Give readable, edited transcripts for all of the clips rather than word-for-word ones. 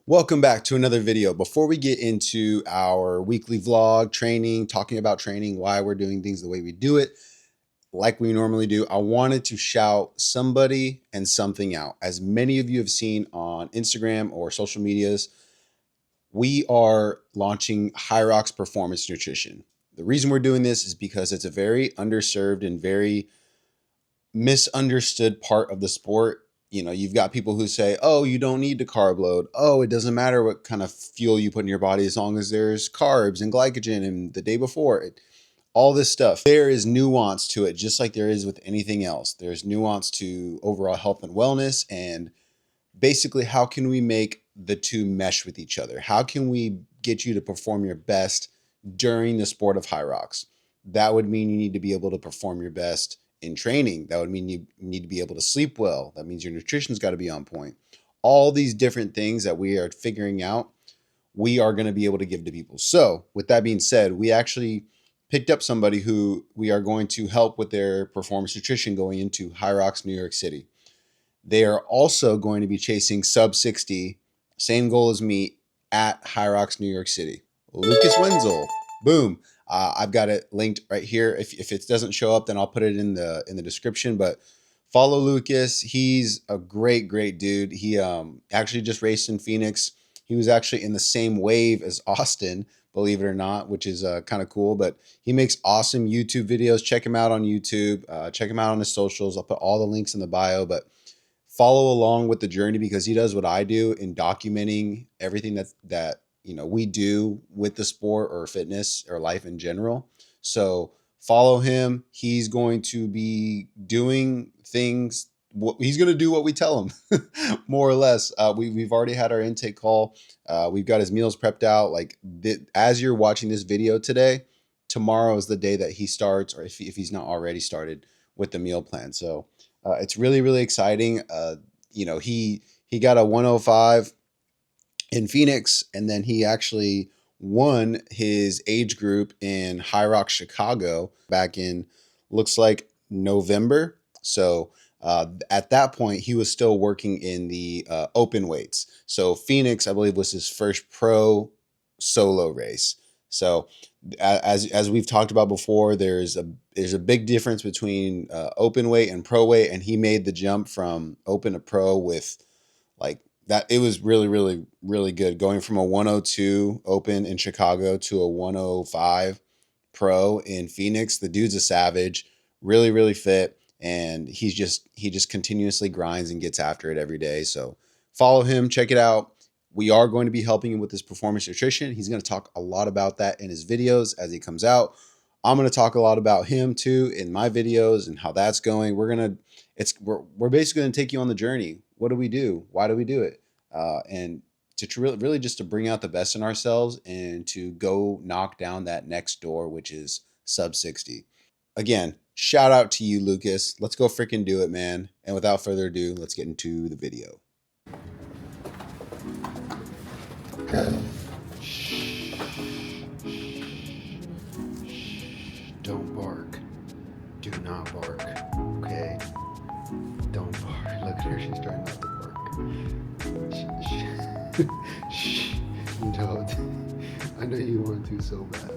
Welcome back to another video. Before we get into our weekly vlog, training, talking about training, why we're doing things the way we do it, like we normally do, I wanted to shout somebody and something out. As many of you have seen on Instagram or social medias, we are launching HYROX Performance Nutrition. The reason we're doing this is because it's a very underserved and very misunderstood part of the sport. You know, you've got people who say, oh, you don't need to carb load. Oh, it doesn't matter what kind of fuel you put in your body as long as there's carbs and glycogen and the day before it. All this stuff. There is nuance to it, just like there is with anything else. There's nuance to overall health and wellness, and basically how can we make the two mesh with each other? How can we get you to perform your best during the sport of HYROX? That would mean you need to be able to perform your best in training. That would mean you need to be able to sleep well. That means your nutrition's got to be on point. All these different things that we are figuring out, we are going to be able to give to people. So with that being said, we actually picked up somebody who we are going to help with their performance nutrition going into HYROX New York City. They are also going to be chasing sub 60, same goal as me, at HYROX New York City. Lucas Wenzel, boom. I've got it linked right here. If it doesn't show up, then I'll put it in the description. But follow Lucas. He's a great dude. He actually just raced in Phoenix. He was actually in the same wave as Austin, believe it or not, which is kind of cool. But he makes awesome YouTube videos. Check him out on YouTube. Check him out on his socials. I'll put all the links in the bio. But follow along with the journey, because he does what I do in documenting everything that you know we do with the sport or fitness or life in general. So follow him. He's going to be doing things. He's going to do what we tell him, more or less. We've already had our intake call. We've got his meals prepped out. Like as you're watching this video today, tomorrow is the day that he starts, or if he's not already started with the meal plan. So it's really exciting. You know, he got a 105 in Phoenix, and then he actually won his age group in HYROX Chicago back in, looks like, November. So at that point, he was still working in the open weights. So Phoenix, I believe, was his first pro solo race. So as we've talked about before, there's a big difference between open weight and pro weight, and he made the jump from open to pro with like that. It was really good, going from a 102 open in Chicago to a 105 pro in Phoenix. The dude's a savage, really fit, and he just continuously grinds and gets after it every day. So follow him, check it out. We are going to be helping him with his performance nutrition. He's going to talk a lot about that in his videos as he comes out. I'm going to talk a lot about him too in my videos and how that's going. We're basically going to take you on the journey. What do we do? Why do we do it? And to really just to bring out the best in ourselves and to go knock down that next door, which is sub 60. Again, shout out to you, Lucas. Let's go freaking do it, man. And without further ado, let's get into the video. Shh. Don't bark. Do not bark. Okay? Don't bark. Look at her. She's trying not to bark. Shh. Don't. I know you want to so bad.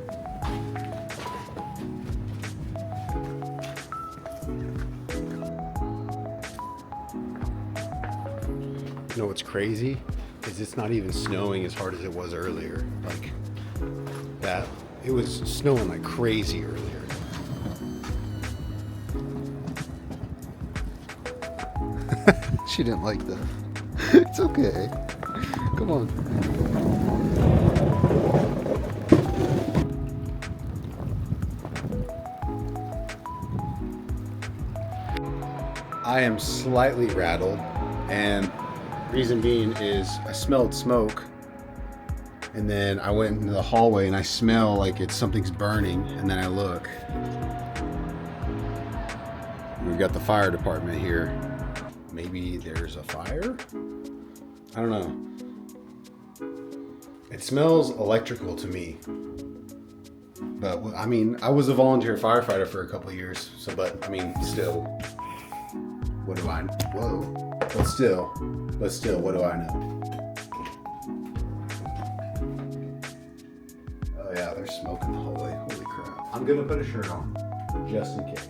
You know what's crazy? Is it's not even snowing as hard as it was earlier. Like that, it was snowing like crazy earlier. She didn't like that. It's okay. Come on. I am slightly rattled, and reason being is I smelled smoke, and then I went into the hallway and I smell like something's burning, and then I look. We've got the fire department here. Maybe there's a fire? I don't know. It smells electrical to me. But I mean, I was a volunteer firefighter for a couple of years, so but I mean, still, what do I know? Whoa. But still, what do I know? there's smoke in the hallway. Holy crap. I'm gonna put a shirt on, just in case.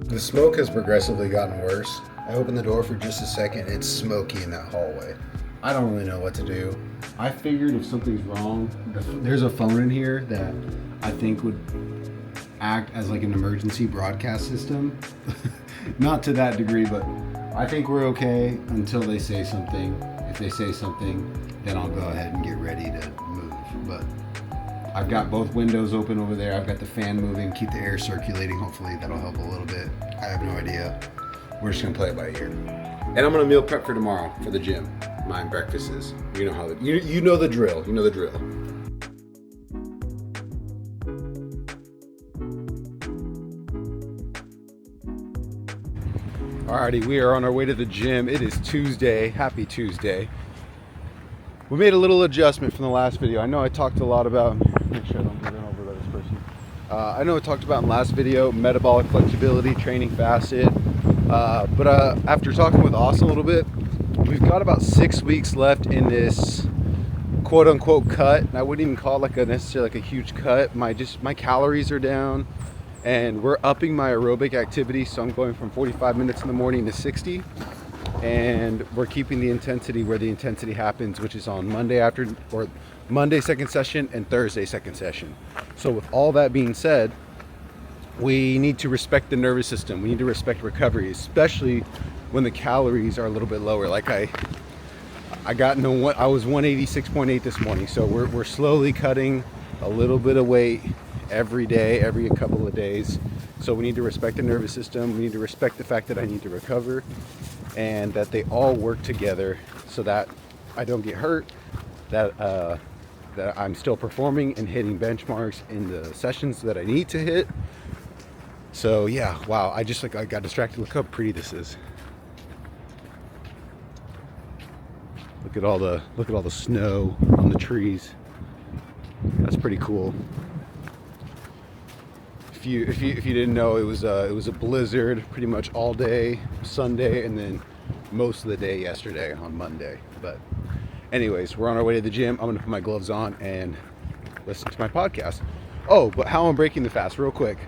The smoke has progressively gotten worse. I opened the door for just a second. It's smoky in that hallway. I don't really know what to do. I figured if something's wrong, there's a phone in here that I think would act as like an emergency broadcast system. Not to that degree, but I think we're okay until they say something. If they say something, then I'll go ahead and get ready to move. But I've got both windows open over there. I've got the fan moving, keep the air circulating. Hopefully that'll help a little bit. I have no idea. We're just gonna play it by ear. And I'm gonna meal prep for tomorrow for the gym. My breakfast is, you know how you know the drill. You know the drill. Alrighty, we are on our way to the gym. It is Tuesday. Happy Tuesday. We made a little adjustment from the last video. I know I talked a lot about, make sure I don't get run over by this person. I know I talked about in the last video, metabolic flexibility, training fasted. But after talking with Austin a little bit, we've got about 6 weeks left in this quote unquote cut. I wouldn't even call it necessarily a huge cut. My calories are down. And we're upping my aerobic activity, so I'm going from 45 minutes in the morning to 60. And we're keeping the intensity where the intensity happens, which is on Monday second session and Thursday second session. So with all that being said, we need to respect the nervous system. We need to respect recovery, especially when the calories are a little bit lower. Like I was 186.8 this morning, so we're slowly cutting a little bit of weight every day, every couple of days. So we need to respect the nervous system. We need to respect the fact that I need to recover and that they all work together so that I don't get hurt, that I'm still performing and hitting benchmarks in the sessions that I need to hit. So yeah, wow, I got distracted. Look how pretty this is. Look at all the snow on the trees. That's pretty cool. If you didn't know, it was a blizzard pretty much all day Sunday and then most of the day yesterday on Monday. But anyways, we're on our way to the gym. I'm gonna put my gloves on and listen to my podcast. Oh, but how I'm breaking the fast real quick.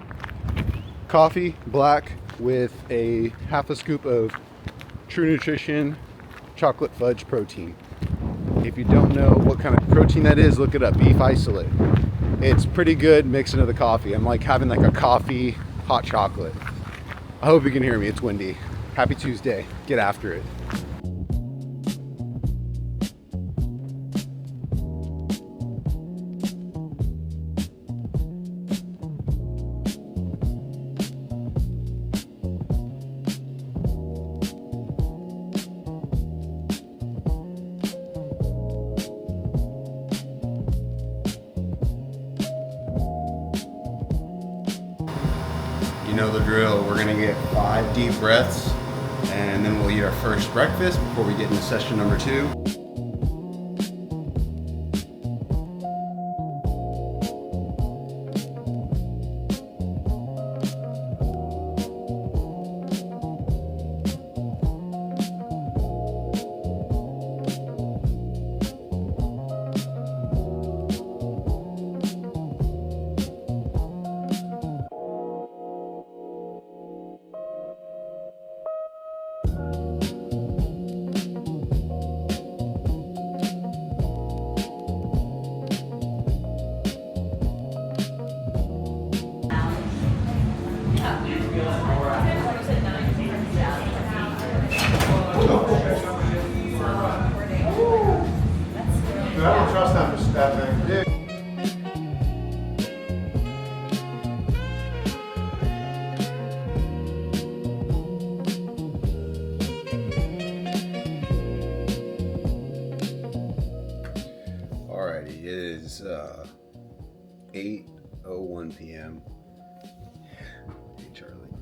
Coffee, black, with a half a scoop of True Nutrition chocolate fudge protein. If you don't know what kind of protein that is, look it up, beef isolate. It's pretty good mixed into the coffee. I'm like having like a coffee hot chocolate. I hope you can hear me. It's windy. Happy Tuesday. Get after it. You know the drill. We're gonna get 5 deep breaths and then we'll eat our first breakfast before we get into session number 2. I don't trust that thing. Alrighty, it is 8:01 p.m. Hey Charlie.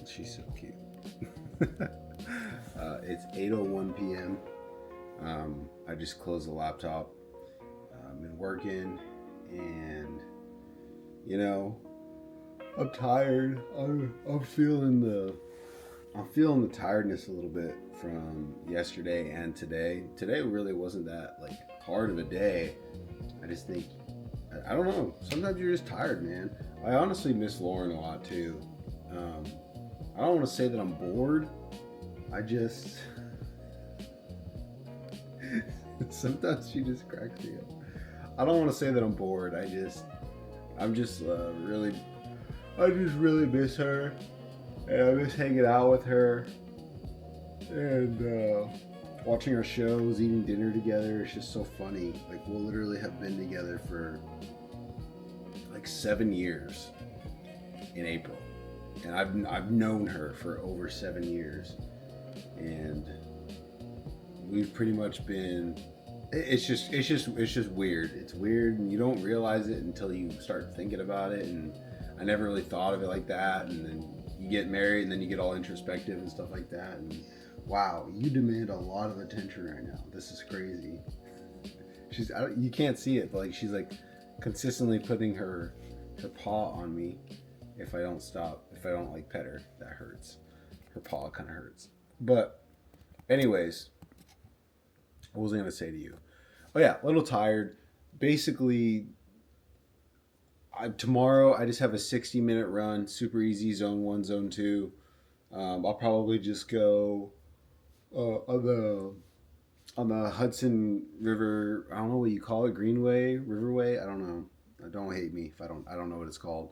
She's so cute. It's 8:01 p.m. I just closed the laptop. I've been working, and you know, I'm tired. I'm feeling the tiredness a little bit from yesterday and today. Today really wasn't that like hard of a day. I just think, I don't know. Sometimes you're just tired, man. I honestly miss Lauren a lot too. I don't want to say that I'm bored. I just sometimes she just cracks me up. I don't want to say that I'm bored. I just really miss her, and I miss hanging out with her and watching our shows, eating dinner together. It's just so funny. Like, we'll literally have been together for like 7 years in April, and I've known her for over 7 years, and we've pretty much been. It's just weird. It's weird, and you don't realize it until you start thinking about it. And I never really thought of it like that. And then you get married, and then you get all introspective and stuff like that. And wow, you demand a lot of attention right now. This is crazy. You can't see it, but like she's like consistently putting her paw on me. If I don't like pet her, that hurts. Her paw kind of hurts. But anyways. What was I going to say to you? Oh yeah, a little tired. Basically, tomorrow I just have a 60-minute run, super easy, zone 1, zone 2. I'll probably just go on the Hudson River. I don't know what you call it, Riverway. I don't know. Don't hate me if I don't know what it's called.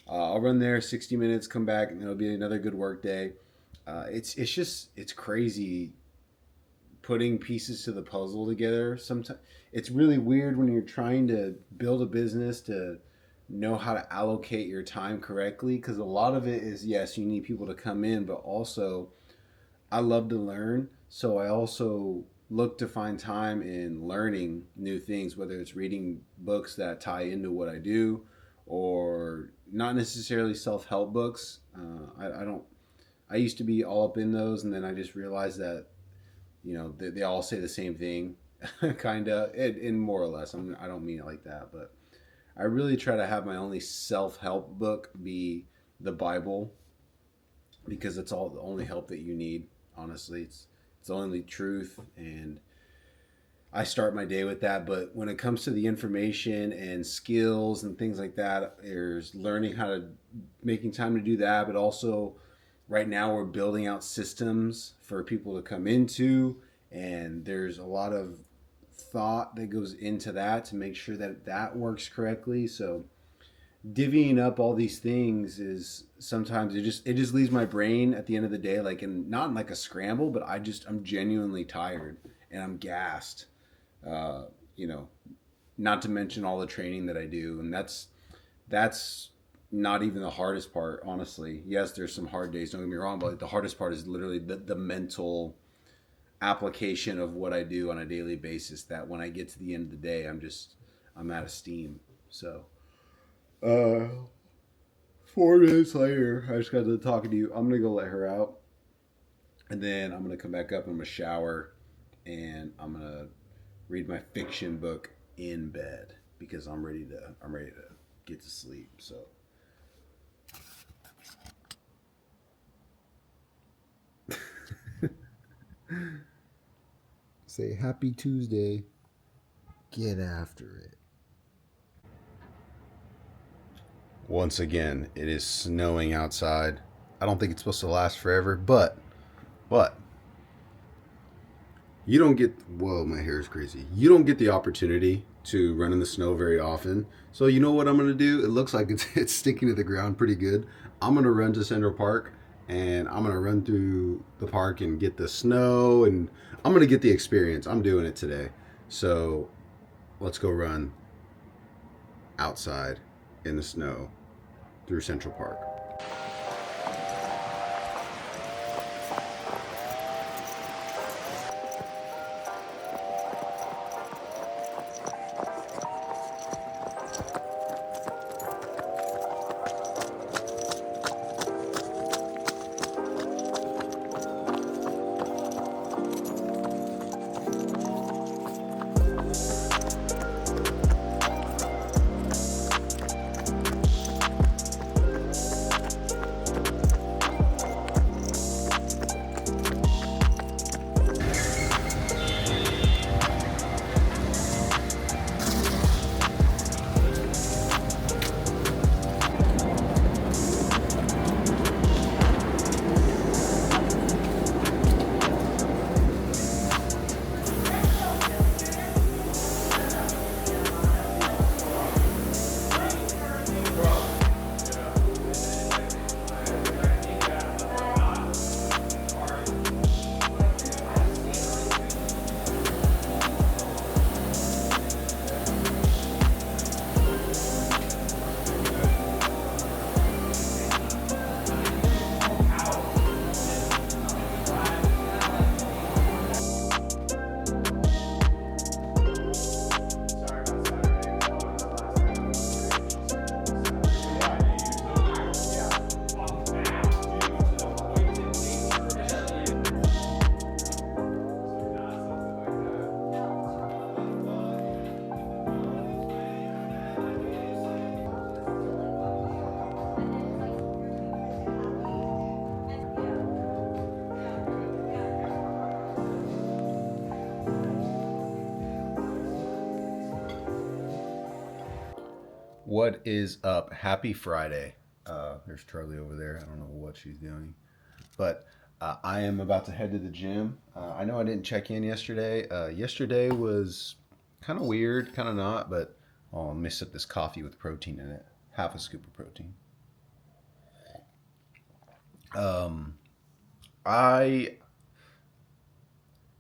I'll run there 60 minutes, come back, and it'll be another good work day. It's crazy. Putting pieces to the puzzle together. Sometimes it's really weird when you're trying to build a business to know how to allocate your time correctly, because a lot of it is, yes, you need people to come in, but also I love to learn, so I also look to find time in learning new things, whether it's reading books that tie into what I do or not necessarily self-help books. I used to be all up in those, and then I just realized that they all say the same thing, kind of, in more or less. I don't mean it like that, but I really try to have my only self-help book be the Bible, because it's all the only help that you need. Honestly, it's the only truth, and I start my day with that. But when it comes to the information and skills and things like that, there's learning how to making time to do that, but also. Right now we're building out systems for people to come into, and there's a lot of thought that goes into that to make sure that works correctly. So divvying up all these things is sometimes it just leaves my brain at the end of the day, like not in like a scramble, but I'm genuinely tired and I'm gassed. Not to mention all the training that I do, and that's not even the hardest part, honestly. Yes, there's some hard days, don't get me wrong, but the hardest part is literally the mental application of what I do on a daily basis, that when I get to the end of the day, I'm out of steam. So 4 minutes later, I just got to talking to you. I'm gonna go let her out, and then I'm gonna come back up, I'm gonna shower, and I'm gonna read my fiction book in bed, because I'm ready to get to sleep. So say happy Tuesday. Get after it. Once again, it is snowing outside. I don't think it's supposed to last forever, but you don't get, whoa, my hair is crazy. You don't get the opportunity to run in the snow very often. So you know what I'm going to do? It looks like it's sticking to the ground pretty good. I'm going to run to Central Park, and I'm going to run through the park and get the snow, and I'm going to get the experience. I'm doing it today. So let's go run outside in the snow through Central Park. What is up? Happy Friday. There's Charlie over there. I don't know what she's doing. But I am about to head to the gym. I know I didn't check in yesterday. Yesterday was kind of weird, kind of not, but let me sip this coffee with protein in it. Half a scoop of protein.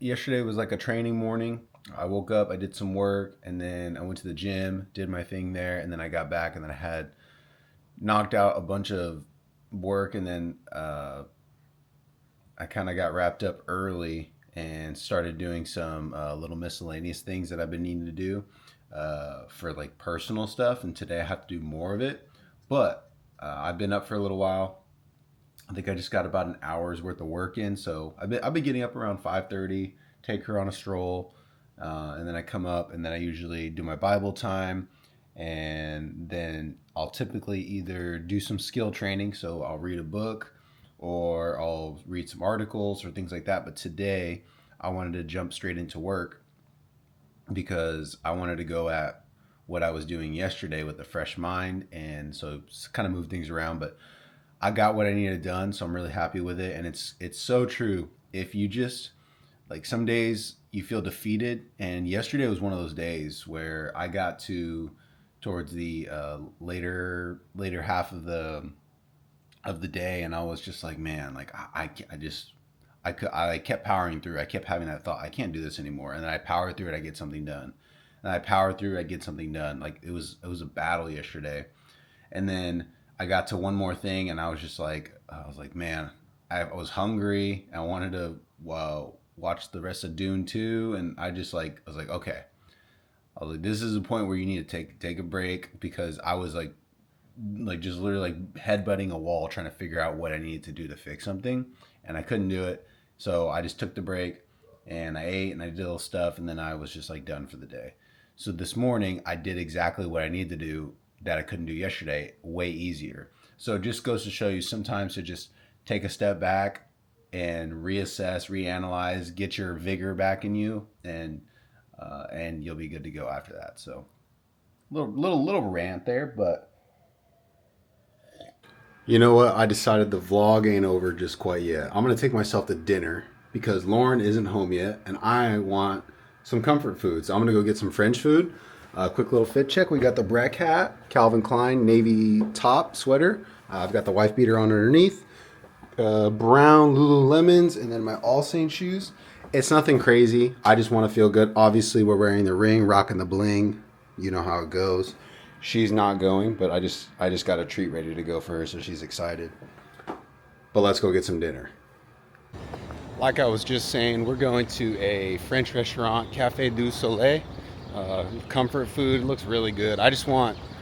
Yesterday was like a training morning. I woke up, I did some work, and then I went to the gym, did my thing there, and then I got back, and then I had knocked out a bunch of work, and then I kind of got wrapped up early and started doing some little miscellaneous things that I've been needing to do for like personal stuff, and today I have to do more of it. But I've been up for a little while. I think I just got about an hour's worth of work in, so I've been getting up around 5:30, take her on a stroll, and then I come up, and then I usually do my Bible time, and then I'll typically either do some skill training, so I'll read a book, or I'll read some articles or things like that. But today I wanted to jump straight into work because I wanted to go at what I was doing yesterday with a fresh mind, and so kind of move things around, but I got what I needed done, so I'm really happy with it. And it's so true. If you just like, some days you feel defeated, and yesterday was one of those days where I got towards the later half of the day, and I was just like, man, like I kept powering through. I kept having that thought, I can't do this anymore, and then I powered through it. I get something done, and I powered through it. I get something done. Like it was a battle yesterday, and then I got to one more thing, and I was like, man, I was hungry. I wanted to watch the rest of Dune 2, and I was like, okay. I was like, this is a point where you need to take a break, because I was like just literally like headbutting a wall trying to figure out what I needed to do to fix something, and I couldn't do it. So I just took the break, and I ate, and I did little stuff, and then I was just like done for the day. So this morning I did exactly what I needed to do that I couldn't do yesterday, way easier. So it just goes to show you sometimes to just take a step back and reassess, reanalyze, get your vigor back in you, and you'll be good to go after that. So little rant there, but you know what? I decided the vlog ain't over just quite yet. I'm gonna take myself to dinner because Lauren isn't home yet, and I want some comfort food. So I'm gonna go get some French food. Quick little fit check. We got the Breck hat, Calvin Klein navy top sweater. I've got the wife beater on underneath. Brown Lululemons, and then my All Saints shoes. It's nothing crazy. I just want to feel good. Obviously, we're wearing the ring, rocking the bling. You know how it goes. She's not going, but I just got a treat ready to go for her, so she's excited. But let's go get some dinner. Like I was just saying, we're going to a French restaurant, Café du Soleil. Comfort food, looks really good. I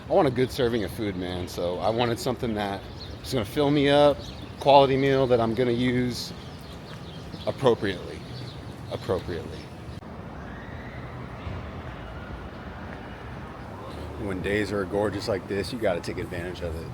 want a good serving of food, man. So I wanted something that is going to fill me up, quality meal that I'm going to use appropriately. When days are gorgeous like this, you got to take advantage of it.